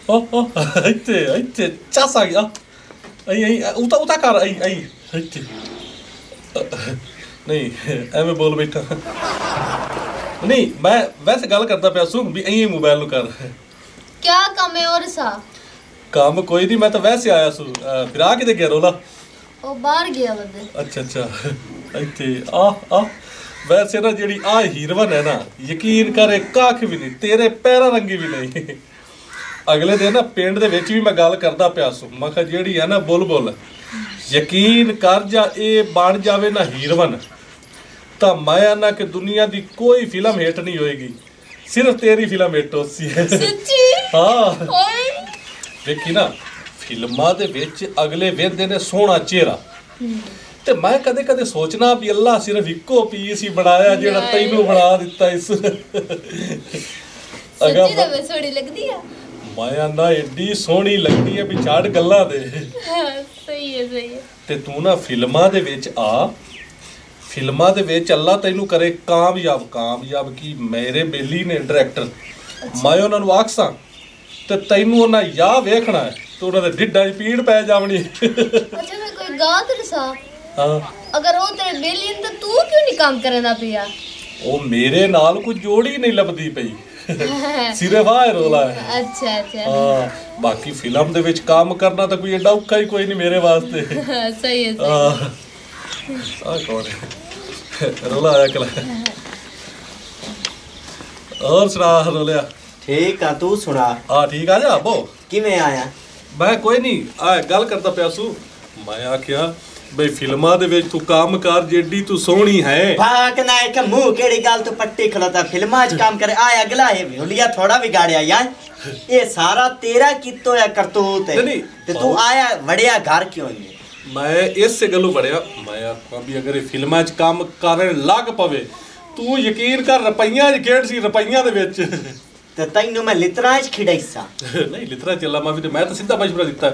ओ ਇੱਥੇ ਇੱਥੇ ਚੱਸ ਆ ਗਿਆ ਅਈ ਉਤਾ ਕਰ ਅਈ ਇੱਥੇ ਨਹੀਂ ਐਵੇਂ ਬੋਲ ਬੈਠਾ ਨਹੀਂ ਮੈਂ ਵੈਸੇ ਗੱਲ ਕਰਦਾ ਪਿਆ ਸੂ ਵੀ ਐਂ ਮੋਬਾਈਲ ਨੂੰ ਕਰ क्या काम है और सा काम कोई नहीं मैं तो वैसे आया सू फिर आ किते गया रोला ओ बाहर गया बंदे अच्छा ਇੱਥੇ ਆ वैसे ना ਜਿਹੜੀ ਆ ਹੀਰਵਨ ਹੈ ਨਾ ਯਕੀਨ ਕਰੇ ਕੱਖ ਵੀ ਨਹੀਂ ਤੇਰੇ ਪੈਰਾਂ ਰੰਗੀ ਵੀ ਨਹੀਂ ਅਗਲੇ ਦਿਨ ਨਾ ਪਿੰਡ ਦੇ ਵਿੱਚ ਵੀ ਮੈਂ ਗੱਲ ਕਰਦਾ ਪਿਆ ਸੂ ਮੈਂ ਕਿਹਾ ਜਿਹੜੀ ਹੈ ਨਾ ਬੁਲਬੁਲ ਯਕੀਨ ਕਰ ਜਾ ਇਹ ਬਣ ਜਾਵੇ ਨਾ ਹੀਰਵਨ ਤਾਂ ਮੈਂ ਆਨਾ ਕਿ ਦੁਨੀਆ ਦੀ ਕੋਈ ਫਿਲਮ ਹਿੱਟ ਨਹੀਂ ਹੋਏਗੀ सिर्फ तेरी फिल्म हिट होसी है सच्ची हाँ देखी ना फिल्मां दे विच अगले वेंदे ने सोहना चेहरा ते मैं कदे कदे सोचना भी अल्लाह सिर्फ इको पीस ही बनाया जेड़ा तैनू बना दिता इस सच्ची ते सोहनी लगदी है मैं ना एडी सोहनी लगदी है भी छाड़ गल्लां दे सही है ते तू ना फिल्मां दे विच आ फिल्मां दे विच अल्लाह तैनू करे कामयाब की मेरे बेली ने डायरेक्टर मैं उन्हां नूं आखसां ते तैनू उन्हां या वेखना है ते उन्हां दे ढिड्डां 'च पीड़ पै जावणी अच्छा मैं कोई गा ते सा हां अगर ओ तेरे बेली ते तू क्यों नहीं काम करदा पिया ओ मेरे नाल कोई जोड़ी नहीं लभदी पई सिर्फ आ रोला है अच्छा हां बाकी फिल्म दे विच काम करना तो कोई एडा औखा ही कोई नहीं मेरे वास्ते सही है आ कौन है रोला आया कल और सुना रोलिया ठीक है तू सुना हाँ ठीक आ जा बो किवें आया मैं कोई नहीं आ गल करता पिया सू मैं आख्या बई फिल्मां दे विच तू काम कर जेडी तू सोहनी है भाग ना एक मुंह केड़ी गल तू पट्टी खलोता फिल्मां च काम करे आया अगला है होलिया थोड़ा बिगाड़या यार ये सारा तेरा कितो है करतूत है ते तू आया वड़िया घर क्यों नहीं मैं इस गलों बड़िया मैं आखा भी अगर फिल्मां च काम करन लग पवे तू यकीन कर रुपइयां च खेड सी रुपइयां दे विच ते तैनू मैं लितरा च खिड़ाईसा नहीं लितरा चला मैं भी तो मैं तो सीधा मशवरा दिता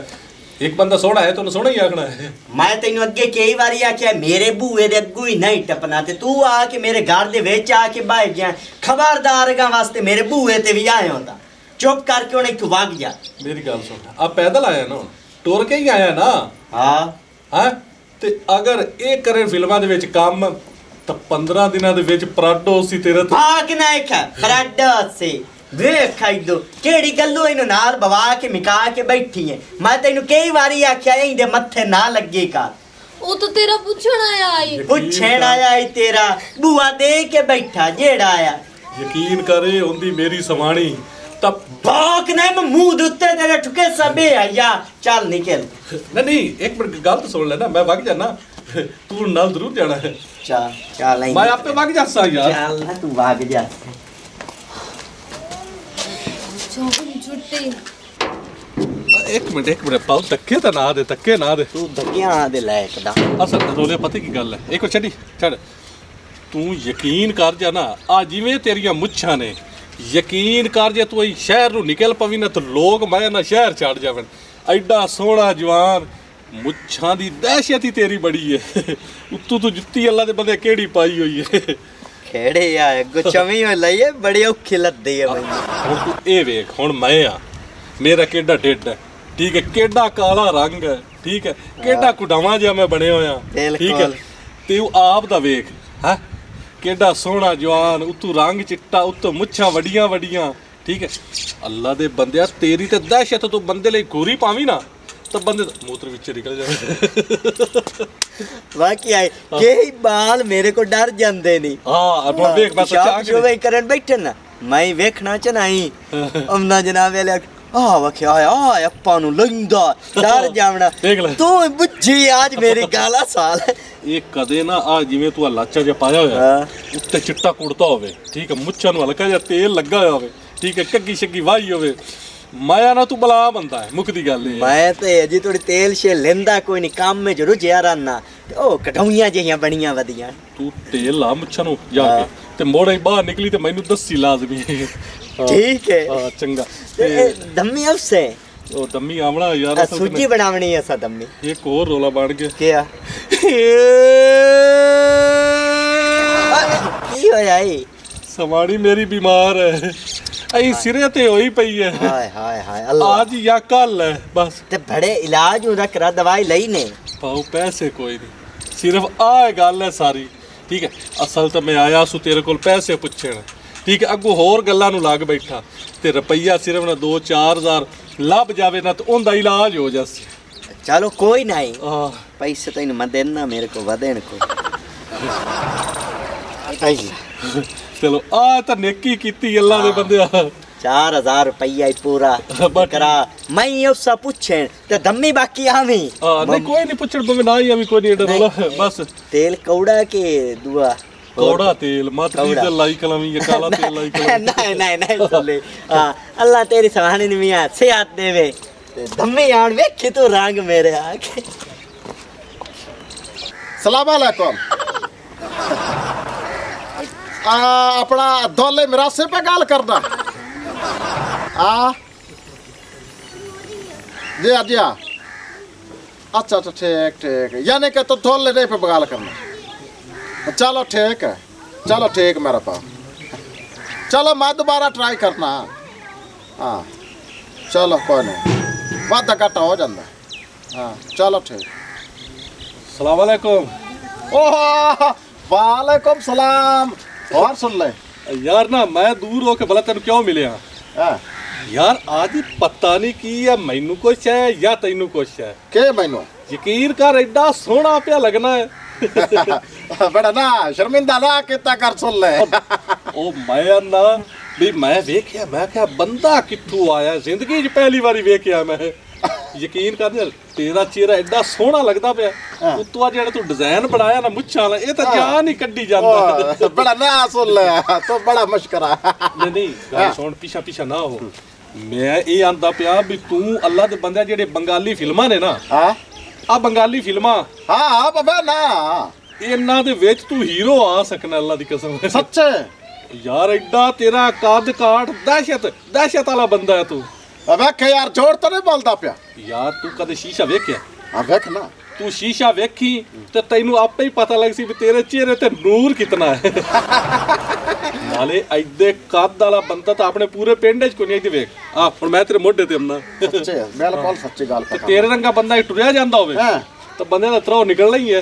एक बंदा सोहना है तो सोहना ही आखना है मैं तैनू अगे कई बारी आख्या मेरे बूए दे अगू ही नहीं टपना ते तू आके मेरे घर दे विच आके बाहर गया खबरदार गा वास्ते मेरे बूए ते भी आया होंदा चुप करके उन्हें तू भाग जा मेरी गल सुन आप पैदल आया ना टुर के ही आया ना हाँ हाँ ते अगर ये करे फिल्मां दे विच काम तो 15 दिनां दे विच पराडो सी तेरे भाग ना एक पराडो से वेख खाई दो केड़ी गल्लो इनु नाल बवा के मिका के बैठी है मैं तैनू कई बारी आख्या इंदे मत्थे ना लगे कर ओ तो तेरा पूछण आया आई पूछण आया आई तेरा बुआ दे के बैठा जेड़ा आया यकीन करे ओंदी मेरी सवाणी तब बाक ने मुंह दुत्ते तेरे ठुके सबे आया चल निकल नहीं एक मिनट गल तो सुन ले ना मैं भाग जाना तू नाल जरूर जाना है चल मैं आपे भाग जासा यार चल ना तू भाग जा छुट्टी एक मिनट पाउ धक्के तो ना दे तू धक्कियां दे लायक दा असल रोले पता की गल है एक छड़ी छड़ तू यकीन कर जा ना आ जिवें तेरियां मुच्छां ने यकीन कर जे तू शहर नूं निकल पवी ना तो लोग मैं ना शहर छड़ जावन एडा सोहना जवान मुच्छां दी दहशत ही तेरी बड़ी है उत्तू तू जुत्ती अल्लाह दे बंदे केड़ी पाई हुई है खेड़े यार गुचमी में लईए बड़ी औखी लद्दी है भाई हुण तू ए वेख हुण मैं आ मेरा केड़ा ढिड है ठीक है केड़ा काला रंग है ठीक है केड़ा कुडावा जिहा मैं बने होया ठीक है ते आप दा वेख है केड़ा सोहना जवान उत्तू रंग चिट्टा उत्तों मुच्छां वड्डियां वड्डियां ठीक है अल्लाह दे बंदिया तेरी ते दहशत तो बंदे लई गोरी पावी ना तो बंदे मूत्र विच निकल जावे वाकई आई केई बाल मेरे को डर जांदे नहीं हां अब देख मैं सोचा जो वे करन बैठे ना मैं वेखना च नहीं अमना जनाब वाले आ वखे आया अप्पा नु लंदा डर जावना तू बुझी आज मेरी गाला साल ये कदे ना आ जिवें तू लाचा जा पाया होया उत्ते चिट्टा कुड़ता होवे ठीक है मुच्छां नु हल्का जा तेल लगा होया होवे ठीक है कग्गी शग्गी वाही होवे माया ना तू बला बंदा है मुकदी गल है मैं ते अजी थोड़ी तेल शे लेंदा कोई नहीं काम में जरूर जिया रहना ओ कटौइयां जिहियां बणियां वदियां तू तेल ला मुच्छां नु जाके ते मोड़े बाहर निकली ते मैनू दस्सी लाजमी ठीक है हां चंगा दम्मी अफसे ओ दम्मी आवना यार सूजी बनावनी है सा दम्मी एक और रोला बन गया क्या की होया ई समाड़ी मेरी बीमार है ऐ सिरे ते होई पई है। हाय हाय हाय अल्लाह आज या कल है बस। ते बड़े इलाज हूं रख दवाई लई ने पाओ पैसे कोई नहीं, सिर्फ आ गल है सारी। ठीक है, असल तो मैं आया सू तेरे कोल पैसे पुछण। ठीक है, अगू होर गल्लां नूं लग बैठा ते रुपया सिर्फ ना 2-4 हज़ार लभ जावे ना तो उनका इलाज हो जासी। चलो कोई नहीं, पैसे तो मैं देना, मेरे को वदेन को। चलो आ तो नेकी कीती अल्लाह दे बंदे। 4000 रुपया ही पूरा करा। मैं उससे पूछे ते दम्मी बाकी आवी। नहीं कोई नहीं पूछण पवे ना ही आवी, कोई नहीं डर बस। तेल कौड़ा के दुआ कौड़ा तेल मत डीजल लाई कलमी या काला तेल लाई कलमी। नहीं नहीं नहीं चले। अल्लाह तेरी सवानी ने मियां सेहत देवे। दम्मी आण वेखी तू रंग मेरे आके। सलाम अलैकुम। अपना दौले मिरासे पे गाल करना। जी जी अच्छा अच्छा ठीक ठीक, यानी कि तो दौले नहीं पे गाल करना। चलो ठीक है, चलो ठीक मेरा पास। चलो मैं दोबारा ट्राई करना। हाँ चलो कोई नहीं, वादा घाटा हो जाता। हाँ चलो ठीक। सलाम अलैकुम। ओह वालेकुम सलाम। और सुन ले यार ना मैं दूर होके भला तेन क्यों मिले यार? आज पता नहीं की है, मैनू कुछ है या तेनू कुछ है के मैनू यकीन कर एडा सोहना पिया लगना है। बड़ा ना शर्मिंदा ना कितना कर सुन ले। ओ मैं ना भी मैं वेख्या, मैं क्या बंदा कित्थू आया, जिंदगी च पहली बारी वेख्या मैं। यकीन कर तेरा चेहरा एडा सोहना लगदा पिया। उत्तों जेड़ा तू डिजाइन बनाया ना मुच्छां वाला, ये तो जान ही कड्डी जांदा। बड़ा ना सुन ले तो बड़ा मशकरा। नहीं गल सुन, पीछा पीछा ना हो। मैं ये आंदा पिया भी तू अल्लाह दे बंदे जेड़े बंगाली फिल्मां ने ना, आ बंगाली फिल्मां, हाँ बाबा ना इन्हां दे विच तू हीरो आ सकना अल्लाह दी कसम। सच्चे यार एडा तेरा कद काठ दहशत वाला बंदा है तू। वेख यार जोर तो नहीं बोलता पिया यार। तू कदे शीशा वेख्या? हाँ वेख ना, तू शीशा वेखी तो तैनू आपे ही पता लग सी भी तेरे चेहरे ते नूर कितना है। नाले ऐदे कद वाला बंदा तो अपने पूरे पिंड च कोई नहीं। वेख आ हुण मैं तेरे मोढे ते हमना। सच्चे बिल्कुल सच्ची गल। तेरे रंगा बंदा टुरिया जांदा होवे तो बंदे दा त्रौ निकलना ही है।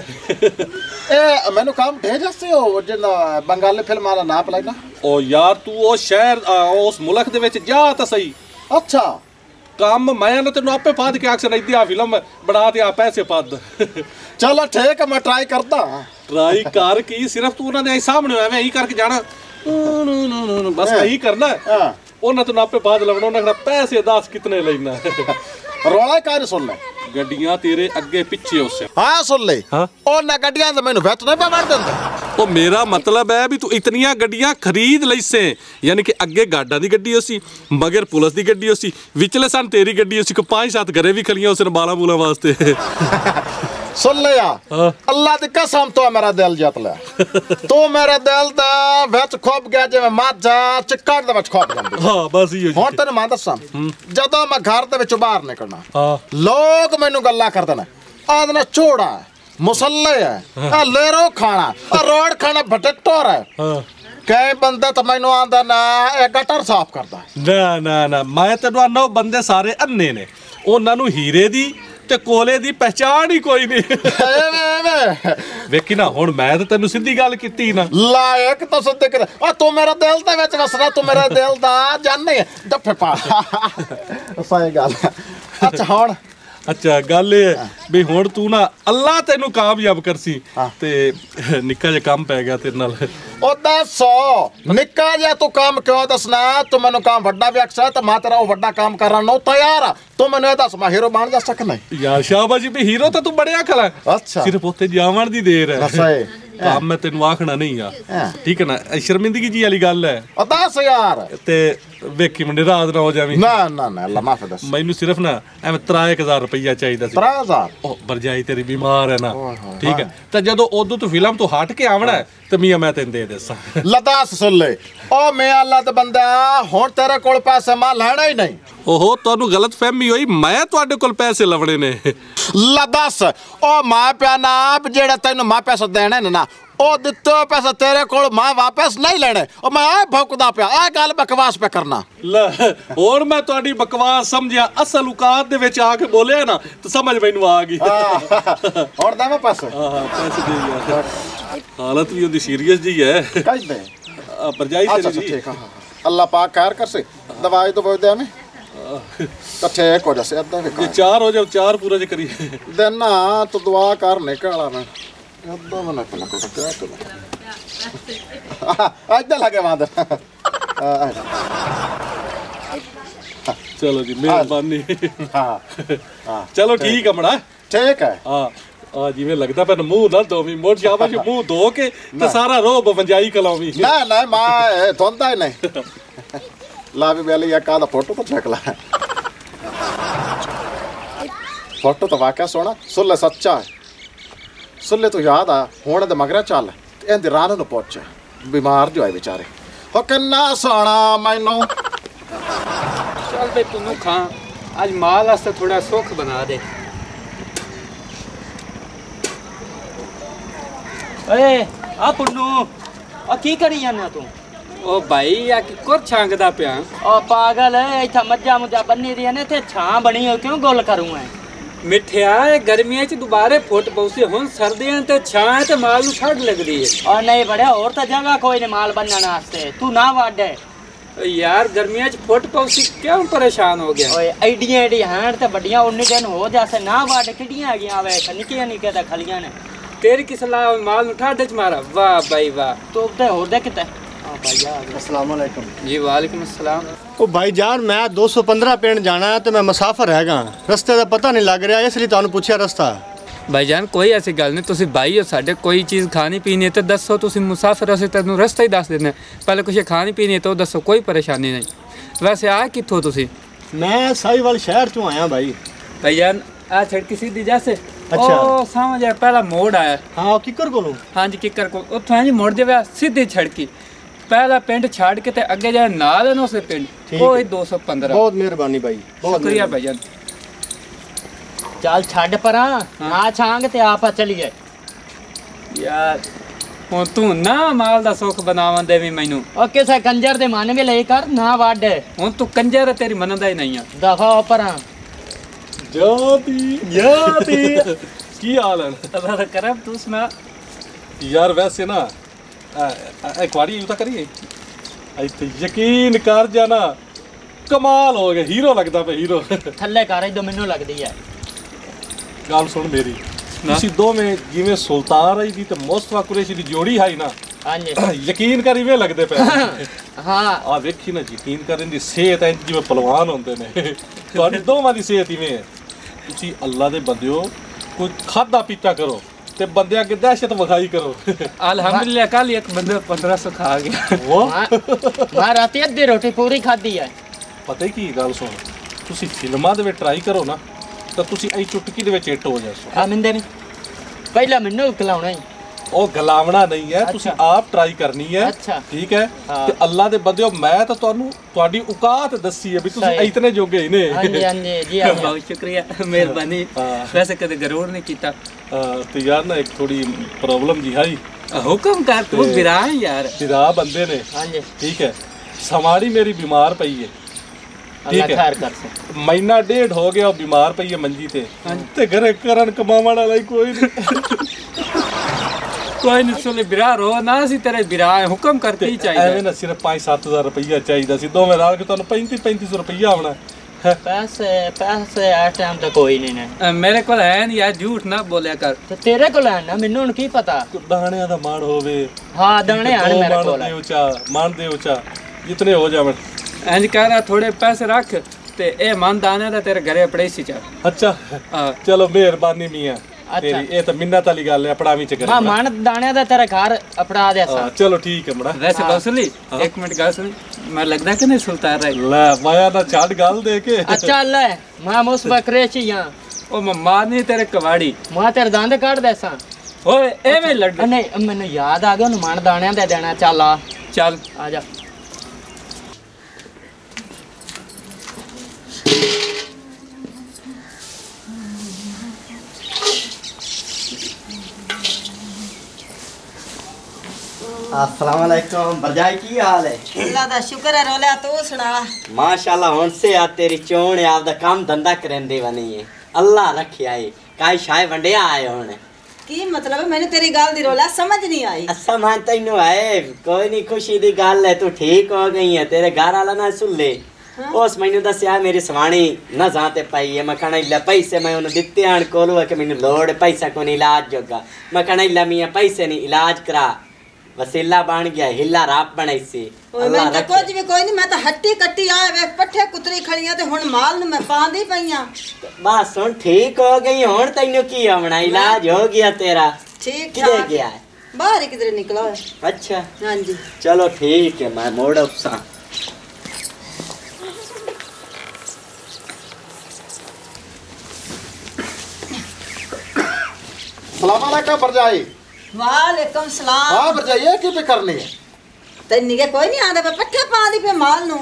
ए मैनू काम भेज दस्से हो जिन्ना बंगाली फिल्म वाला नाम पलाइना। ओ यार तू ओ शहर उस मुल्क दे विच जा तो सही। अच्छा काम मैं ना तेनू आपे पाद के अक्सर इदी आ फिल्म बना ते आ पैसे पाद। चलो ठीक है मैं ट्राई करता। ट्राई कर की सिर्फ तू उन्होंने सामने आया मैं यही करके जाना बस यही करना है। उन्हें तेन आपे पाद लगना, उन्हें पैसे 10 कितने लेना। रोला का सुन ले गड्डियां तेरे अगे पिछे उससे। हाँ सुन ले उन्हें गड्डियां तो मैनू विच नहीं पा दिंदा। ओ मेरा मतलब है भी तू इतनियां गड्डियां खरीद लैसे, यानी कि अगे गाडा दी गड्डी होसी, मगर पुलिस दी गड्डी होसी, विचले सन तेरी गड्डी होसी, को 5-7 घरे भी खलियां उस बाला बूला वास्ते। सुन ले यार अल्लाह दी कसम तो मेरा दिल जीत लिया। तू मेरे दिल दा विच खोप गया जिवें माझा चिक्कड़ दे विच खोप जांदी। हां बस इहो। हुण तैनूं मैं दस्सां जदों मैं घर दे विचों बाहर निकलना लोग मैनूं गल्लां करदे ने, आदना चोड़ा मुसल्ले है लेरो खाना रोड खाना भटकटोर है। कई बंदे तो मैनू आंदा ना गटर साफ करदा। ना ना ना मैं तेनू आना बंदे सारे अन्ने ने, उन्हां नूं हीरे दी ते कोले दी पहचान ही कोई नहीं। वेखी ना हुण मैं तो तेनू सीधी गल कीती ना। लायक तो सीधे कर तू मेरा दिल दे विच वसदा, तू मेरे दिल दा जाने डफे पा। सही गल। अच्छा हुण अच्छा गल है भी हुण तू ना अल्लाह तेनू कामयाब करसी ते निक्का जिहा काम पै गया तेरे नाल। ओ दसो निक्का जिहा तू काम क्यों दसना? तू मैनू काम वड्डा भी आखसा ते मैं तेरा वड्डा काम करन नूं तैयार आ। तू मैनू ये दस मैं हीरो बन जा सकना? यार शाबाश भी हीरो तो तू बड़िया खला। अच्छा सिर्फ उत्थे जावण दी देर है, काम मैं तेनू आखना नहीं आ। ठीक है ना, शर्मिंदगी जी वाली गल है। दस यार ते वेखी मुंडे रात ना हो जावी। ना ना ना अल्लाह माफ दस। मैनू सिर्फ ना एवें 3000 रुपया चाहिदा सी। 3000? ओ भरजाई तेरी बीमार है ना, ठीक है ते जदों उदों तू फिल्म तो हट के आवना है ते मियां मैं तेन दे देसा। लदास सुन ले ओ मैं अल्लाह दे बंदा हुण तेरे कोल पैसे मैं लेना ही नहीं। ओहो तुहानू गलत फहमी होई, मैं तुहाडे कोल पैसे लवणे ने। लदास ओ मां प्या ना जेड़ा तैनू मां पैसे देने ने ना ओ दिते हुए पैसे तेरे को मैं वापस नहीं लेने और मैं आ भौंकदा पिया आ गल बकवास पे करना ਲੈ ਹੋਰ ਮੈਂ ਤੁਹਾਡੀ ਬਕਵਾਸ ਸਮਝਿਆ ਅਸਲ ਔਕਾਤ ਦੇ ਵਿੱਚ ਆ ਕੇ ਬੋਲਿਆ ਨਾ ਤਾਂ ਸਮਝ ਮੈਨੂੰ ਆ ਗਈ और दे मैं पैसे ਹਾਂ ਪੈਸੇ ਦੇ ਯਾਰ ਹਾਲਤ ਵੀ ਉਹਦੀ ਸੀਰੀਅਸ ਜੀ ਹੈ कह दे ਪਰਜਾਈ अच्छा ਤੇਰੀ ਜੀ ठीक है अल्लाह पाक खैर कर से दवाई तो बोल दे हमें तो ठीक हो जैसे अद्धा भी ਜੇ 4 ਹੋ ਜਾਓ 4 ਪੂਰਾ ਜੇ ਕਰੀਏ देना तो दुआ कर निकला मैं अद्धा में निकला को क्या करूं आज लगे वहां ਚਲੋ ਜੀ ਮਿਹਰਬਾਨੀ हाँ ਚਲੋ ਠੀਕ ਆ ਮੜਾ ठीक है ਹਾਂ ਆ ਜਿਵੇਂ ਲੱਗਦਾ ਪੈਨ ਮੂੰਹ ਨਾ ਧੋਵੀਂ ਮੋੜ ਸ਼ਾਬਾਸ਼ ਮੂੰਹ ਧੋ ਕੇ ਤੇ ਸਾਰਾ ਰੋਹ 52 ਕਲਾਵੀਂ ना ना मैं धोंदा ही नहीं ला भी बेली या का फोटो तो छकला फोटो तो वाकई सोना सुल्ले सच्चा है सुल्ले तो याद आ होने दे मगरा चल इंदी रान नु पहुंचे बीमार जो है बेचारे हो किन्ना सोना मैनू चल बे तू खा आज माल वास्ते थोड़ा सुख बना दे ਓਏ ਆ ਪੁੰਨੂ ਆ ਕੀ ਕਰੀ ਜਾਂਦਾ ਤੂੰ ओ भाई या कि कुर छांगदा पिया ਓ ਪਾਗਲ ਇੱਥੇ ਮੱਝਾਂ ਮੁੱਝਾਂ ਬੰਨੀ ਦੀਆਂ ਨੇ ਤੇ ਛਾਂ ਬਣੀ ਹੋ ਕਿਉਂ ਗੁੱਲ ਕਰੂੰ ਐ मिठिया गर्मियां च दोबारे फुट पौसे हुन सर्दियां ते छां ते माल नु ठंड लगदी है ਓ ਨਹੀਂ ਬੜਿਆ ਹੋਰ ਤਾਂ ਜਗ੍ਹਾ ਕੋਈ ਨਹੀਂ ਮਾਲ ਬੰਨਣ ਵਾਸਤੇ ਤੂੰ ਨਾ ਵਾਢ यार गर्मियां च फुट पौसी क्यों परेशान हो गया ਓਏ ਐਡੀਆਂ ਐਡੀ ਹੈਂਡ ਤੇ ਵੱਡੀਆਂ ਉਨੀ ਦਿਨ ਹੋ ਜਾਸੇ ਨਾ ਵਾਢ ਕਿੱਡੀਆਂ ਹੈਗੀਆਂ ਵੇ ਨਿੱਕੀਆਂ ਨਿੱਕੀਆਂ ਤਾਂ ਖਲੀਆਂ ਨੇ तेरी की सलाह माल नु ठंड च मारा वाह भाई वाह ਤੂੰ ਤੇ ਹੋਰ ਦੇ ਕਿਤੇ ਆ ਭਾਈ ਆ अस्सलाम वालेकुम जी वालेकुम अस्सलाम ओ भाईजान मैं 215 पिंड जाना है तो मैं मुसाफिर हैगा रस्ते का पता नहीं लग रहा इसलिए तुहानू पूछा रस्ता भाईजान कोई ऐसी गल नहीं तुसी भाई हो साडे कोई चीज़ खानी पीनी है तो दसो तुसी मुसाफिर हो तेनू रस्ता ही दस देने पहले कुछ खानी पीनी है तो दसो कोई परेशानी नहीं वैसे आ कित्थों तुसी मैं साहिवाल शहर चों आया भाई भाईजान आ छड़की सीधी जैसे अच्छा। ओ समझ आ पहला मोड़ आया हाँ किकर को हाँ जी किकर को उतो है जी मुड़ जावे सीधी छड़की पहला पिंड छाड़ के ते अगे जाए नाल है ना उस पिंड ठीक कोई है। 215 बहुत मेहरबानी भाई बहुत शुक्रिया भाईजान ਚੱਲ ਛੱਡ ਪਰਾਂ ਨਾ ਛਾਂਗ ਤੇ ਆਪਾ ਚਲੀਏ यार ਹੁਣ ਤੂੰ ਨਾ ਮਾਲ ਦਾ ਸੁੱਖ ਬਣਾਵਣ ਦੇ ਵੀ ਮੈਨੂੰ ਓ ਕਿਸੇ ਕੰਜਰ ਦੇ ਮਨ ਵੀ ਲੈ ਕਰ ਨਾ ਵਾਢ ਹੁਣ ਤੂੰ ਕੰਜਰ ਤੇਰੀ ਮੰਨਦਾ ਹੀ ਨਹੀਂ ਆ ਦਫਾ ਪਰਾਂ ਜਾਤੀ ਕੀ ਹਾਲ ਹੈ ਅੱਲਾ ਦਾ ਕਰਮ ਤੂੰ ਸੁਣਾ ਯਾਰ ਵੈਸੇ ਨਾ ਇੱਕ ਵਾਰੀ ਯੂ ਤਾਂ ਕਰੀਏ ਇੱਥੇ ਯਕੀਨ ਕਰ ਜਾਣਾ ਕਮਾਲ ਹੋ ਗਿਆ ਹੀਰੋ ਲੱਗਦਾ ਪਿਆ ਹੀਰੋ ਥੱਲੇ ਕਰ ਇਦੋਂ ਮੈਨੂੰ ਲੱਗਦੀ ਹੈ ਗੱਲ ਸੁਣ ਮੇਰੀ ਤੁਸੀਂ ਦੋਵੇਂ ਜਿਵੇਂ ਸੁਲਤਾਨ ਰਹੀ ਦੀ ਤੇ ਮੁਸਤਫਾ ਕੁਰੈਸ਼ੀ ਦੀ ਜੋੜੀ ਹੈ ਨਾ ਹਾਂਜੀ ਯਕੀਨ ਕਰ ਇਵੇਂ ਲੱਗਦੇ ਪਏ ਹਾਂ ਆ ਵੇਖੀ ਨਾ ਯਕੀਨ ਕਰਨ ਦੀ ਸਿਹਤ ਐ ਜਿਵੇਂ ਪਹਿਲਵਾਨ ਹੁੰਦੇ ਨੇ ਤੁਹਾਡੀ ਦੋਵਾਂ ਦੀ ਸਿਹਤ ਇਵੇਂ ਹੈ ਤੁਸੀਂ ਅੱਲਾ ਦੇ ਬੰਦਿਓ ਕੋਈ ਖਾਦਾ ਪੀਤਾ ਕਰੋ ਤੇ ਬੰਦਿਆਂ ਅੱਗੇ ਦਹਿਸ਼ਤ ਵਿਖਾਈ ਕਰੋ ਅਲਹਮਦੁਲਿਲਾ ਕੱਲ ਇੱਕ ਬੰਦਾ 1500 ਖਾ ਗਿਆ ਮੈਂ ਰਾਤੀ ਅੱਧੀ ਰੋਟੀ ਪੂਰੀ ਖਾਧੀ ਹੈ ਪਤਾ ਹੀ ਕੀ ਗੱਲ ਸੁਣ ਤੁਸੀਂ ਫਿਲਮਾਂ ਦੇ ਵਿੱਚ ਟਰਾਈ ਕਰੋ ਨਾ ਤਾਂ ਤੁਸੀਂ ਐ ਚੁਟਕੀ ਦੇ ਵਿੱਚ ਹਿੱਟ ਹੋ ਜਾਸੋ ਆ ਮਿੰਦੇ ਨੇ ਪਹਿਲਾਂ ਮੈਨੂੰ ਖਿਲਾਉਣਾ ਹੀ ਉਹ ਗਲਾਵਣਾ ਨਹੀਂ ਹੈ ਤੁਸੀਂ ਆਪ ਟਰਾਈ ਕਰਨੀ ਹੈ ਅੱਛਾ ਠੀਕ ਹੈ ਤੇ ਅੱਲਾ ਦੇ ਬੰਦਿਓ ਮੈਂ ਤਾਂ ਤੁਹਾਨੂੰ ਤੁਹਾਡੀ ਔਕਾਤ ਦੱਸੀ ਹੈ ਵੀ ਤੁਸੀਂ ਇਤਨੇ ਜੋਗੇ ਹੀ ਨੇ ਹਾਂਜੀ ਹਾਂਜੀ ਜੀ ਬਹੁਤ ਸ਼ੁਕਰੀਆ ਮਿਹਰਬਾਨੀ ਵੈਸੇ ਕਦੇ ਗਰੂਰ ਨਹੀਂ ਕੀਤਾ ਤੇ ਯਾਰ ਨਾ ਇੱਕ ਥੋੜੀ ਪ੍ਰੋਬਲਮ ਜੀ ਹਾਈ ਹੁਕਮ ਕਰ ਤੂੰ ਬਿਰਾ ਯਾਰ ਫਿਦਾ ਬੰਦੇ ਨੇ ਹਾਂਜੀ ਠੀਕ ਹੈ ਸਮਾੜੀ ਮੇਰੀ ਬਿਮਾਰ ਪਈ ਹੈ ਅੱਲਾ ਖੈਰ ਕਰ ਸੇ ਮਹੀਨਾ ਡੇਢ ਹੋ ਗਿਆ ਉਹ ਬਿਮਾਰ ਪਈ ਹੈ ਮੰਜੀ ਤੇ ਘਰੇ ਕਰਨ ਕਮਾਉਣ ਵਾਲਾ ਕੋਈ ਨਹੀਂ ਕੋਈ ਨਹੀਂ ਸੁਣੇ ਬਿਰਾ ਰੋ ਨਾ ਸੀ ਤੇਰੇ ਬਿਰਾ ਹੁਕਮ ਕਰਤੀ ਐਵੇਂ ਚਾਹੀਦਾ ਨਾ ਸਿਰਫ 5-7 ਰੁਪਈਆ ਚਾਹੀਦਾ ਸੀ ਦੋਵੇਂ ਨਾਲ ਕਿ ਤੁਹਾਨੂੰ 3500 ਰੁਪਈਆ ਆਉਣਾ ਪੈਸੇ ਆ ਟਾਈਮ ਤਾਂ ਕੋਈ ਨਹੀਂ ਨੇ ਮੇਰੇ ਕੋਲ ਹੈ ਨਹੀਂ ਯਾਰ ਝੂਠ ਨਾ ਬੋਲਿਆ ਕਰ ਤੇ ਤੇਰੇ ਕੋਲ ਹੈ ਨਾ ਮੈਨੂੰ ਹੁਣ ਕੀ ਪਤਾ ਦਾਣਿਆਂ ਦਾ ਮਾਣ ਹੋਵੇ ਹਾਂ ਦਾਣੇ ਆਣ ਮੇਰੇ ਕੋਲ ਮਾਣ ਦੇ ਉੱਚਾ ਜਿਤਨੇ ਹੋ ਜਾਵਣ ਇੰਜ ਕਰ ਥੋੜੇ ਪੈਸੇ ਰੱਖ ਤੇ ਇਹ ਮਨ ਦਾਣੇ ਦਾ ਤੇਰੇ ਘਰੇ ਪੜੇ ਸੀ ਚਾ ਅੱਛਾ ਚਲੋ ਮਿਹਰਬਾਨੀ ਮੀਆਂ ਤੇਰੀ ਇਹ ਤਾਂ ਮਿੰਨਤ ਵਾਲੀ ਗੱਲ ਹੈ ਪੜਾਵੀਂ ਚ ਹਾਂ ਮਨ ਦਾਣਿਆਂ ਦਾ ਤੇਰਾ ਘਰ ਅਪੜਾ ਦੇ ਸਾ ਚਲੋ ਠੀਕ ਹੈ ਮੜਾ ਵੈਸੇ ਗੱਲ ਸੁਣੀ ਇੱਕ ਮਿੰਟ ਗੱਲ ਸੁਣੀ ਮੈਂ ਲੱਗਦਾ ਕਿ ਨਹੀਂ ਸੁਲਤਾਨ ਰਾਈ ਲੈ ਮਾਇਆ ਦਾ ਛੱਡ ਗੱਲ ਦੇ ਕੇ ਅੱਛਾ ਲੈ ਮੈਂ ਮੁਸਬਾ ਕਰੇਚੀਆਂ ਉਹ ਮਮਾ ਨਹੀਂ ਤੇਰੇ ਕਵਾੜੀ ਮੈਂ ਤੇਰੇ ਦੰਦ ਕੱਢ ਦੇ ਸਾਂ ਓਏ ਐਵੇਂ ਲੱਗ ਨਹੀਂ ਮੈਨੂੰ ਯਾਦ ਆ ਗਿਆ ਉਹਨੂੰ ਮਨ ਦਾਣਿਆਂ ਦੇ ਦੇਣਾ ਚੱਲ ਆ ਚੱਲ ਆ ਜਾ अस्सलाम वालेकुम भरजाई की हाल है? अल्लाह दा शुक्र है रोला तू सुना। माशाल्लाह हुन से आ तेरी चोण है आपदा काम धंधा करंदे वनी है अल्लाह रखिया है काई शाय वंडिया आए हुन की मतलब मैंने तेरी गाल दी रोला समझ नहीं आई। असा मान तैनू है कोई नहीं खुशी दी गल है तू ठीक हो गई है तेरे घर वाला ना सुले उस मैनू दस्या मेरी सवाणी न जाते पाई है मैं कहना इला पैसे मैं उन्हें दिते आन कोलू है कि मैनू लोड़ पैसा को नहीं इलाज जोगा मैं कहना इला मियां पैसे नहीं इलाज करा वसीला बन गया हिला राप बनाई सी मैं तो कुछ भी कोई नहीं मैं तो हट्टी कट्टी आए वे पट्ठे कुतरी खड़ियां ते हुन माल नु मैं पांदी पईयां बस हुन ठीक हो गई हुन तैनू की होना इलाज हो गया तेरा ठीक किधर गया है बाहर किधर निकला है। अच्छा हां जी चलो ठीक है मैं मोड़ उपसा सलाम अलैकुम भरजाई। वालेकुम सलाम। हां भरजाई ये की पे करनी है तैनी के कोई नहीं आंदा पे पट्ठे पांदी पे माल नु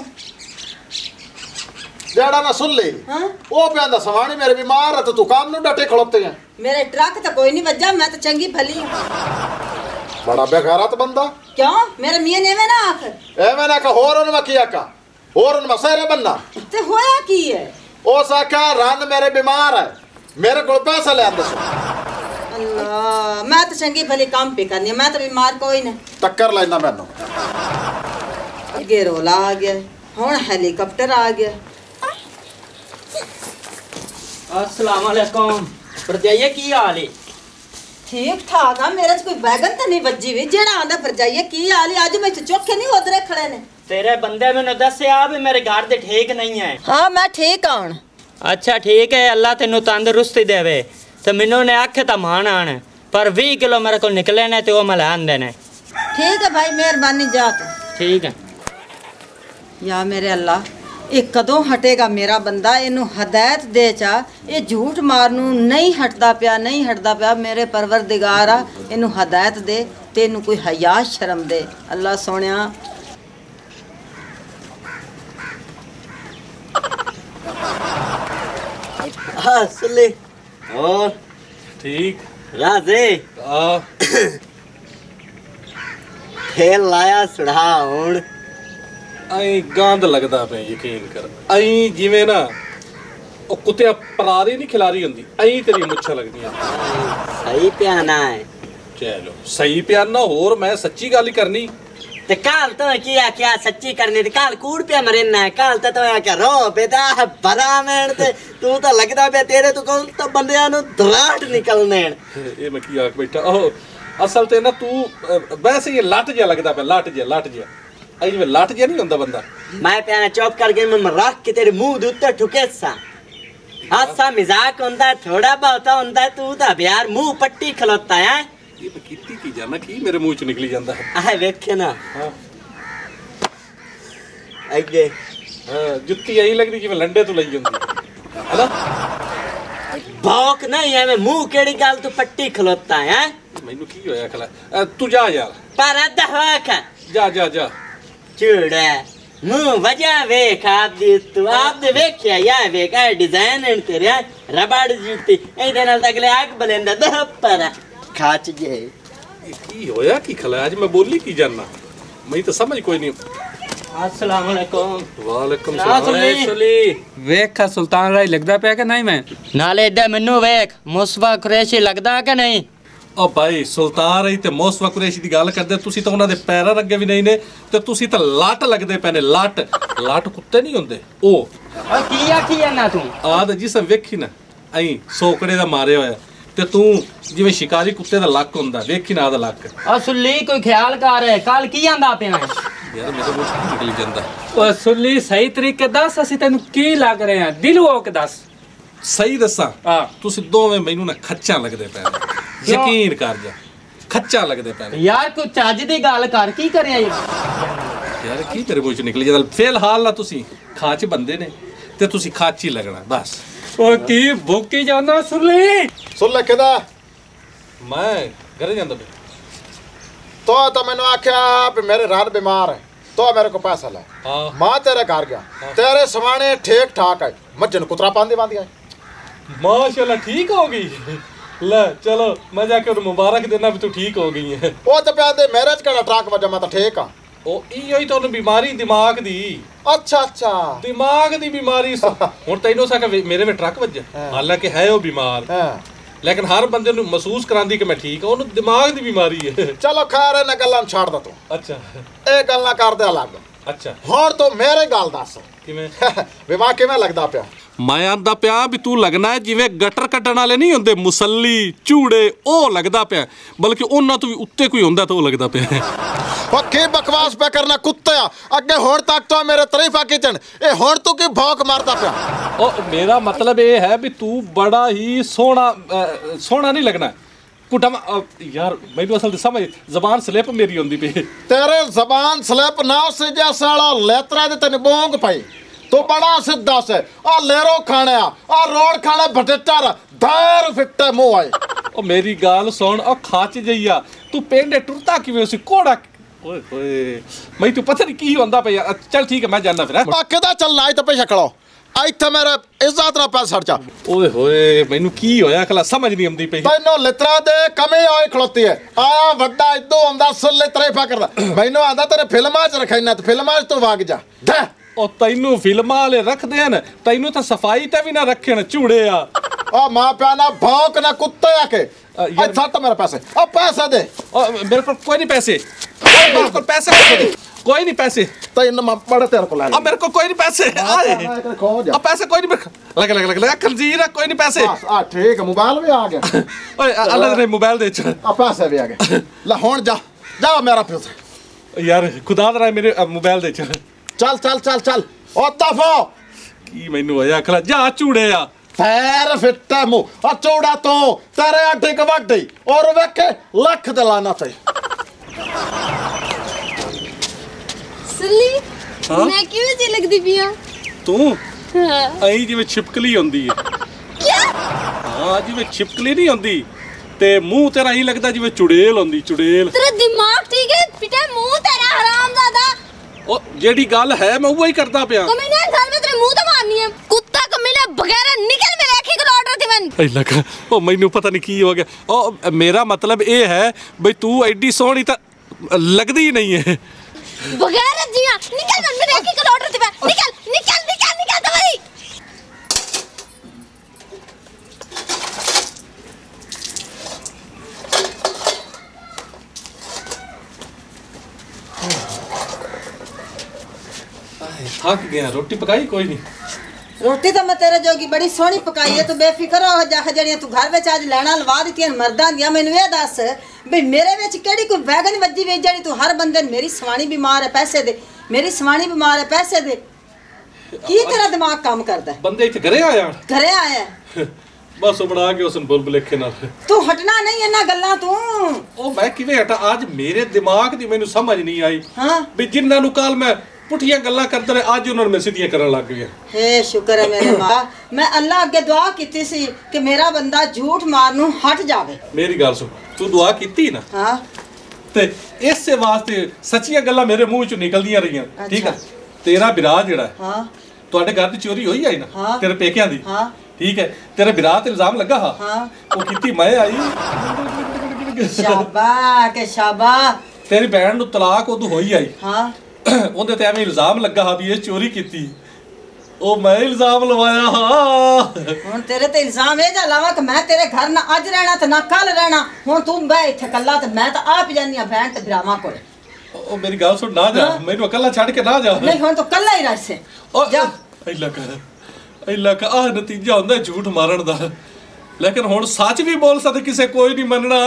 जेड़ा ना सुन ले हां ओ पे आंदा सवाणी मेरे बीमार है तो तू काम नु डटे खड़ोते हैं मेरे ट्रक तो कोई नहीं वज्जा मैं तो चंगी भली हूं। बड़ा बेगैरत बंदा क्यों मेरे मियां ने ना आख ए मैंने का होर उन किया का होर उन मसेरे बनना ते होया की है ओ साका रन मेरे बीमार है मेरे को पैसा ले आंदा अल्लाह मैं तो चंगी भली काम पे करनी मैं तो बीमार कोई नहीं टक्कर लेना मैनू अगे रोला आ गया हुन हेलीकॉप्टर आ गया। अस्सलाम वालेकुम भरजाई की हाल है? ठीक ठाक है मेरे कोई बैगन तो नहीं बज्जी हुई जेड़ा आंदा भरजाई की हाल है आज मैं चौखे नहीं उधरे खड़े ने तेरे बंदे मैंने दस्या भी मेरे घर दे ठीक नहीं है। हां मैं ठीक हूं। अच्छा ठीक है अल्लाह तेनू तंदुरुस्ती देवे तो मैनू ने आखे तो मान आन पर 20 किलो मेरे को निकले ने तो मैं लैन देने। ठीक है भाई मेहरबानी जा तू। ठीक है या मेरे अल्लाह ये कदों हटेगा मेरा बंदा इनू हदायत दे चा ये झूठ मारनू नहीं हटदा पिया मेरे परवरदिगारा इनू हदायत दे तेनू कोई हया शर्म दे अल्लाह सोनिया। हाँ सुले और ठीक राजे खेल लाया सुढ़ा हुण आई गंद लगदा पे यकीन कर आई जिवें ना ओ कुत्ते परारी नहीं खिलारी हुंदी आई तेरी मुच्छा लगदियां सही प्याना है। चलो सही प्याना होर मैं सच्ची गल ही करनी ते काल तो क्या सच्ची करनी ते काल कूड़ पे मरना है काल तो क्या रो बेटा भला मैन ते तू तो लगदा पे तेरे तो कौन तो बंदियां नु दराट निकलने ये मैं की आख बैठा ओ असल ते ना तू वैसे ये लट जा लगदा पे लट जा आई जिवें लट जा नहीं हुंदा बंदा मैं प्याना चौप करके मैं रख के तेरे मुंह दे उत्ते ठुके सा हासा मजाक हुंदा थोड़ा बहुत हुंदा तू तो यार मुंह पट्टी खलोता है ये मैं कीती की जाना की मेरे मुंह च निकली जांदा है आह वेखे ना हां अगे हां जुत्ती आई लगदी जिवें लंडे तो लई हुंदी है ना भौक नहीं है मैं मुंह केड़ी गल तू पट्टी खलोता है मैनू की होया खला तू जा यार पर अद्धा वाक जा चूड़ा मुंह वजह वेख आप दी तू आप दे वेख्या या वेख आ डिजाइन एंड तेरे रबड़ जुत्ती ए नाल अगले आग बलेंदा द पर खाच जे की होया की खला आज मैं बोली की जानना मैं तो समझ कोई नहीं। अस्सलाम वालेकुम। वालेकुम सलाम सुली वेख सुल्तान राय लगदा पे कि नहीं मैं नाले इधर मेनू वेख मुसवा कुरैशी लगदा कि नहीं ओ भाई सुल्तान रही ते मौसवा कुरैशी दी गल करदे तुसी तो उन्हां दे पैरां अगे भी नहीं ने ते तुसी तो लट लगदे पैने लट कुत्ते नहीं हुंदे ओ की आखी ना तू आद जिसम वेखी ना आई सोकड़े दा मारे होया ते तू जिवें शिकारी कुत्ते दा लक हुंदा वेखी ना आदा लक आ सुल्ली कोई ख्याल कर कल की आंदा पे यार मेरे मुंह च निकली जांदा ओ सुल्ली सही तरीके दस ਅਸੀਂ ਤੈਨੂੰ ਕੀ ਲੱਗ ਰਹੇ ਆ ਦਿਲ ਹੋ ਕੇ ਦੱਸ सही दसा तुसी दोवें मैनू ना खच्चा लगदे पै यकीन कर जा खच्चा लगदे पै यार कोई चज दी गल कर की करया यार की तेरे मुंह च निकली जांदा फिलहाल ना तुसी खाच बंदे ने ते तुसी खाच ही लगना बस ओ की भूकी जाना सुन ले किदा मैं घरे जांदा पे तो मैंने आख्या मेरे रात बीमार है तो मेरे को पैसा ले मां तेरे घर गया तेरे समाने ठीक ठाक है मज्जन कुतरा पांदी बांधी है माशाल्लाह ठीक हो गई ਲੈ ਚਲੋ ਮੈਂ ਜਾ ਕੇ ਉਹਨੂੰ ਮੁਬਾਰਕ ਦੇਣਾ ਵੀ ਤੂੰ ਠੀਕ ਹੋ ਗਈ ਹੈ। ਉਹ ਤਾਂ ਪਿਆ ਦੇ ਮੇਰੇ ਚ ਕਿਹੜਾ ਟਰੱਕ ਵੱਜਾ, ਮੈਂ ਤਾਂ ਠੀਕ ਆ। ਉਹ ਇਹੋ ਹੀ ਤਾਂ ਉਹਨੂੰ ਬਿਮਾਰੀ ਦਿਮਾਗ ਦੀ। ਅੱਛਾ ਅੱਛਾ, ਦਿਮਾਗ ਦੀ ਬਿਮਾਰੀ ਹੁਣ ਤੈਨੂੰ ਸਾ ਮੇਰੇ ਵਿੱਚ ਟਰੱਕ ਵੱਜਾ, ਹਾਲਾਂਕਿ ਹੈ ਉਹ ਬਿਮਾਰ, ਲੇਕਿਨ ਹਰ ਬੰਦੇ ਨੂੰ ਮਹਿਸੂਸ ਕਰਾਂਦੀ ਕਿ ਮੈਂ ਠੀਕ ਹਾਂ, ਉਹਨੂੰ ਦਿਮਾਗ ਦੀ ਬਿਮਾਰੀ ਹੈ। ਚਲੋ ਖੈਰ ਇਹਨਾਂ ਗੱਲਾਂ ਨੂੰ ਛੱਡ ਦੇ ਤੂੰ। ਅੱਛਾ ਇਹ ਗੱਲਾਂ ਕਰਦੇ ਅਲੱਗ। ਅੱਛਾ ਹੁਣ ਤੂੰ ਮੇਰੇ ਗੱਲ ਦੱਸ ਕਿਵੇਂ ਵਿਵਾਹ ਕਿਵੇਂ ਲੱਗਦਾ ਪਿਆ? ਮੈਂ ਆਂਦਾ ਪਿਆ ਵੀ ਤੂੰ ਲੱਗਣਾ ਹੈ ਜਿਵੇਂ ਗਟਰ ਕੱਢਣ ਵਾਲੇ ਨਹੀਂ ਹੁੰਦੇ ਮੁਸੱਲੀ ਝੂੜੇ, ਉਹ ਲੱਗਦਾ ਪਿਆ, ਬਲਕਿ ਉਹਨਾਂ ਤੋਂ ਵੀ ਉੱਤੇ ਕੋਈ ਹੁੰਦਾ ਤਾਂ ਉਹ ਲੱਗਦਾ ਪਿਆ। ਉਹ ਕੀ ਬਕਵਾਸ ਪਿਆ ਕਰਨਾ ਕੁੱਤਿਆ, ਅੱਗੇ ਹੁਣ ਤੱਕ ਤਾਂ ਮੇਰੇ ਤਾਰੀਫਾਂ ਕੀਤੀਆਂ, ਇਹ ਹੁਣ ਤੂੰ ਕੀ ਭੌਂਕ ਮਾਰਦਾ ਪਿਆ? ਉਹ ਮੇਰਾ ਮਤਲਬ ਇਹ ਹੈ ਵੀ ਤੂੰ ਬੜਾ ਹੀ ਸੋਹਣਾ ਨਹੀਂ ਲੱਗਣਾ ਕੁੱਟਾ ਯਾਰ, ਮੈਨੂੰ ਅਸਲ ਤੇ ਸਮਝ ਜ਼ਬਾਨ ਸਲਿਪ ਮੇਰੀ ਹੁੰਦੀ ਪਈ। ਤੇਰੇ ਜ਼ਬਾਨ ਸਲਿਪ ਨਾ ਸੀ ਜੈਸਾ ਲੈਤਰਾ ਦੇ ਤੈਨੂੰ ਬੋਂਗ ਪਈ, ਤੂੰ ਬੜਾ ਸਿੱਧਾ ਸੇ ਆ ਲੇਰੋ ਖਾਣਿਆ ਆ ਰੋੜ ਖਾਣਾ ਬਟੇਟਰ ਦਾਰ ਫਿੱਟੇ ਮੂੰਹ ਆਏ। ਉਹ ਮੇਰੀ ਗੱਲ ਸੁਣ, ਉਹ ਖਾਚ ਜਈਆ ਤੂੰ ਪਿੰਡੇ ਟੁਰਤਾ ਕਿਵੇਂ ਸੀ ਕੋੜਾ, ਓਏ ਹੋਏ ਮੈਂ ਤੂੰ ਪਤਾ ਨਹੀਂ ਕੀ ਹੁੰਦਾ ਪਿਆ। ਚੱਲ ਠੀਕ ਹੈ ਮੈਂ ਜਾਣਾ ਫਿਰ। ਕਿਦਾ ਚੱਲਣਾ ਆਈ ਤਾਂ ਪੈਸਾ ਖੜੋ ਇੱਥੇ ਮੇਰੇ ਇੱਜ਼ਤ ਨਾਲ ਪੈਸਾ ਖਰਚਾ। ਓਏ ਹੋਏ ਮੈਨੂੰ ਕੀ ਹੋਇਆ ਖਲਾ ਸਮਝ ਨਹੀਂ ਆਉਂਦੀ ਪਈ। ਤੈਨੂੰ ਲਿਤਰਾ ਦੇ ਕਮੀ ਆਏ ਖਲੋਤੀ ਹੈ, ਆਇਆ ਵੱਡਾ ਇਦੋਂ ਆਉਂਦਾ ਸੁੱਲੇ ਤਰੇਫਾ ਕਰਦਾ, ਮੈਨੂੰ ਆਂਦਾ ਤੇਰੇ ਫਿਲਮਾਂ 'ਚ ਰੱਖਣਾ ਤੇ ਫਿਲਮਾਂ 'ਚ ਤੂੰ ਵਗ ਜਾ। ਉਹ ਤੈਨੂੰ ਫਿਲਮਾਂ ਵਾਲੇ ਰੱਖਦੇ ਹਨ, ਤੈਨੂੰ ਤਾਂ ਸਫਾਈ ਤੇ ਵੀ ਨਾ ਰੱਖਣ ਝੂੜੇ ਆ। ਆ ਮਾਂ ਪਿਆ ਨਾ ਭੌਂਕ ਨਾ ਕੁੱਤੇ ਆ ਕੇ ਛੱਟ ਮੇਰੇ ਪੈਸੇ, ਆ ਪੈਸੇ ਦੇ। ਮੇਰੇ ਕੋਲ ਕੋਈ ਨਹੀਂ ਪੈਸੇ, ਮੇਰੇ ਕੋਲ ਪੈਸੇ ਕੋਈ ਨਹੀਂ ਪੈਸੇ, ਤੈਨੂੰ ਮੈਂ ਬੜਾ ਤੇਰੇ ਕੋਲ ਲੈ ਮੇਰੇ ਕੋਲ ਕੋਈ ਨਹੀਂ ਪੈਸੇ, ਆ ਪੈਸੇ ਕੋਈ ਨਹੀਂ, ਲੱਗ ਖੰਜੀਰ ਕੋਈ ਨਹੀਂ ਪੈਸੇ। ਆ ਠੀਕ ਹੈ, ਮੋਬਾਈਲ ਵੀ ਆ ਗਿਆ। ਓਏ ਅੱਲਾ ਦੇ ਮੋਬਾਈਲ ਦੇ ਚ ਆ ਪੈਸੇ ਵੀ ਆ ਗਏ। ਲੈ ਹੁਣ ਜਾ ਜਾ ਮੇਰਾ ਪੈਸੇ ਯਾਰ ਖੁਦਾ ਦਾ ਮੇਰੇ ਮੋਬਾਈਲ ਦੇ ਚ। ਚੱਲ ਚੱਲ ਚੱਲ ਚੱਲ ਉਹ ਦਫਾ ਕੀ ਮੈਨੂੰ ਹੋਇਆ ਖਲਾ ਜਾ ਝੂੜੇ ਆ ਪੈਰ ਫਿੱਟੇ ਮੂੰਹ ਆ ਚੌੜਾ ਤੋਂ ਤੇਰੇ ਅੱਡੇ ਕ ਵੱਡੀ ਔਰ ਵੇਖੇ ਲੱਖ ਦੇ ਲਾਣਾ ਤੇ। ਸੁੱਲੀ ਮੈਂ ਕਿਵੇਂ ਜੀ ਲੱਗਦੀ ਪਈ ਆ? ਤੂੰ ਐਂ ਜਿਵੇਂ ਛਿਪਕਲੀ ਹੁੰਦੀ ਹੈ। ਕੀ? ਹਾਂ ਜਿਵੇਂ ਛਿਪਕਲੀ ਨਹੀਂ ਹੁੰਦੀ ਤੇ ਮੂੰਹ ਤੇਰਾ ਹੀ ਲੱਗਦਾ ਜਿਵੇਂ ਚੁੜੇਲ ਹੁੰਦੀ, ਚੁੜੇਲ। ਤੇਰਾ ਦਿਮਾਗ ਠੀਕ ਹੈ ਪਿੱਟੇ ਮੂੰਹ ਤੇਰਾ ਹਰਾਮਜ਼ਾਦਾ। ਉਹ ਜਿਹੜੀ ਗੱਲ ਹੈ ਮੈਂ ਉਹ ਹੀ ਕਰਦਾ ਪਿਆ। ਕਮੀਨੇ ਸਾਲ ਵਿੱਚ ਤੇਰੇ ਮੂੰਹ ਤੇ ਮਾਰਨੀ ਹੈ ਕੁੱਤਾ ਕਮੀਨੇ ਬਗੈਰ ਨਿਕਲ ਮੇਰੇ ਅੱਖੀ ਕੋਲ ਆਰਡਰ ਦਿਵਨ। ਐ ਲੱਗਾ ਉਹ ਮੈਨੂੰ ਪਤਾ ਨਹੀਂ ਕੀ ਹੋ ਗਿਆ। ਉਹ ਮੇਰਾ ਮਤਲਬ ਇਹ ਹੈ ਬਈ ਤੂੰ ਐਡੀ ਸੋਹਣੀ ਤਾਂ ਲੱਗਦੀ ਹੀ ਨਹੀਂ ਹੈ। ਬਗੈਰ ਜੀਆਂ ਨਿਕਲ ਮੇਰੇ ਅੱਖੀ ਕੋਲ ਆਰਡਰ ਦਿਵਨ, ਨਿਕਲ ਨਿਕਲ ਨਿਕਲ ਨਿਕਲ ਦਵਾਈ। थक गया, रोटी पकाई कोई नहीं? रोटी तो मैं तेरे जोगी बड़ी सोहनी पकाई है, तू बेफिक्र हो जा। जड़ियां तू घर में आज लैना लवा दित्तियां मर्दां दियां, मैनू ये दस भी मेरे विच केड़ी कोई वैगन वज्जी वे जड़ी तू हर बंदे मेरी सवाणी बीमार है पैसे दे, मेरी सवाणी बीमार है पैसे दे। की तेरा दिमाग काम करदा है? बंदे इत्थे घरे आया? घरे आया बस बना के उसन बुलबुलेखे नाल। तू हटना नहीं इन्ना गल्लां तू। ओ मैं किवें हटा? आज मेरे दिमाग दी मैनू समझ नहीं आई। हां भी जिन्हां नु काल मैं पुठियां गल्लां करदे रहे आज उन्हां मैं सीधियां करन लग गया। हे शुक्र है मेरे मां, मैं अल्लाह अगे दुआ कीती सी कि मेरा बंदा झूठ मारनू हट जावे। मेरी गल सुन, तू दुआ कीती ना? हां ते इस वास्ते सच्चियां गल्लां मेरे मुंह चों निकलदियां रहियां। ठीक है, तेरा बिरा जेड़ा है हां ਤੁਹਾਡੇ ਘਰ ਦੀ ਚੋਰੀ ਹੋਈ ਆਈ ਨਾ? हाँ। ਤੇਰੇ ਪੇਕਿਆਂ ਦੀ? हाँ। ਠੀਕ ਹੈ, ਤੇਰੇ ਬਿਰਾ ਤੇ ਇਲਜ਼ਾਮ ਲੱਗਾ ਹਾਂ? हाँ। ਉਹ ਕੀਤੀ ਮੈਂ ਆਈ। शाबाश के शाबाश। ਤੇਰੀ ਭੈਣ ਨੂੰ ਤਲਾਕ ਉਦੋਂ ਹੋਈ ਆਈ। हाँ ਉਹਦੇ ਤੇ ਐਵੇਂ ਇਲਜ਼ਾਮ ਲੱਗਾ ਹਾਂ ਵੀ ਇਹ ਚੋਰੀ ਕੀਤੀ। ਉਹ ਮੈਂ ਇਲਜ਼ਾਮ ਲਵਾਇਆ ਹਾਂ। ਹੁਣ ਤੇਰੇ ਤੇ ਇਲਜ਼ਾਮ ਇਹ ਜਾ ਲਾਵਾ ਕਿ ਮੈਂ ਤੇਰੇ ਘਰ ਨਾ ਅੱਜ ਰਹਿਣਾ ਤੇ ਨਾ ਕੱਲ ਰਹਿਣਾ। ਹੁਣ ਤੂੰ ਬੈ ਇੱਥੇ ਕੱਲਾ ਤੇ ਮੈਂ ਤਾਂ ਆਪ ਜਾਂਦੀ ਆ ਭੈਣ ਤੇ ਭਰਾਵਾਂ ਕੋਲ। ਉਹ ਮੇਰੀ ਗੱਲ ਸੁਣ, ਨਾ ਜਾ, ਮੈਨੂੰ ਇਕੱਲਾ ਛੱਡ ਕੇ ਨਾ ਜਾ। ਨਹੀਂ ਹੁਣ ਤੂੰ ਕੱਲਾ ਹੀ ਰਹਿ ਸੇ ਜਾ। ਇੱਲਾ ਕਾ ਆਹ ਨਤੀਜਾ ਹੁੰਦਾ ਝੂਠ ਮਾਰਨ ਦਾ। ਲੇਕਿਨ ਹੁਣ ਸੱਚ ਵੀ ਬੋਲ ਸਕਦੇ ਕਿਸੇ ਕੋਈ ਨਹੀਂ ਮੰਨਣਾ।